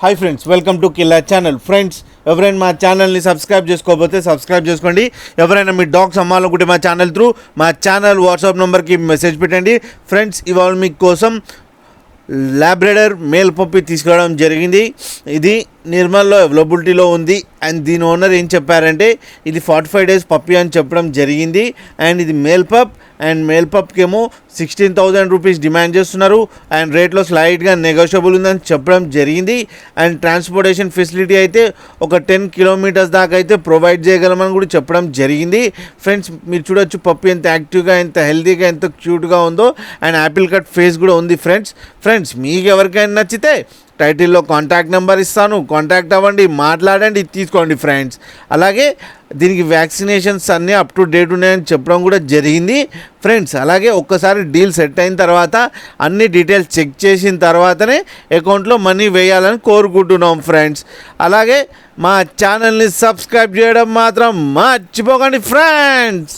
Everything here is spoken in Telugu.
Hi friends, welcome to Killa channel. Friends, ఎవరైనా మా ఛానల్ని సబ్స్క్రైబ్ చేసుకోకపోతే సబ్స్క్రైబ్ చేసుకోండి. ఎవరైనా మీ డాగ్స్ అమ్మాలనుకుంటే మా ఛానల్ త్రూ మా ఛానల్ వాట్సాప్ నెంబర్కి మెసేజ్ పెట్టండి. ఫ్రెండ్స్, ఇవాళ మీకోసం లాబ్రాడర్ మేల్ పప్పి తీసుకురావడం జరిగింది. ఇది నిర్మల్లో అవైలబిలిటీలో ఉంది. అండ్ దీని ఓనర్ ఏం చెప్పారంటే ఇది 45 days పప్పి అని చెప్పడం జరిగింది. అండ్ ఇది మేల్ పప్. అండ్ మేల్ పప్కి ఏమో 16,000 రూపీస్ డిమాండ్ చేస్తున్నారు. అండ్ రేట్లో స్లైట్గా నెగోషియబుల్ ఉందని చెప్పడం జరిగింది. అండ్ ట్రాన్స్పోర్టేషన్ ఫెసిలిటీ అయితే ఒక 10 kilometers దాకా అయితే ప్రొవైడ్ చేయగలమని కూడా చెప్పడం జరిగింది. ఫ్రెండ్స్, మీరు చూడొచ్చు పప్పి ఎంత యాక్టివ్గా, ఎంత హెల్తీగా, ఎంత క్యూట్గా ఉందో. అండ్ యాపిల్ కట్ ఫేస్ కూడా ఉంది. ఫ్రెండ్స్ మీకు ఎవరికైనా నచ్చితే టైటిల్లో కాంటాక్ట్ నెంబర్ ఇస్తాను, కాంటాక్ట్ అవ్వండి, మాట్లాడండి, తీసుకోండి ఫ్రెండ్స్. అలాగే దీనికి వ్యాక్సినేషన్స్ అన్నీ అప్ టు డేట్ ఉన్నాయని చెప్పడం కూడా జరిగింది. ఫ్రెండ్స్, అలాగే ఒక్కసారి డీల్ సెట్ అయిన తర్వాత అన్ని డీటెయిల్స్ చెక్ చేసిన తర్వాతనే అకౌంట్లో మనీ వేయాలని కోరుకుంటున్నాం ఫ్రెండ్స్. అలాగే మా ఛానల్ని సబ్స్క్రైబ్ చేయడం మాత్రం మర్చిపోకండి ఫ్రెండ్స్.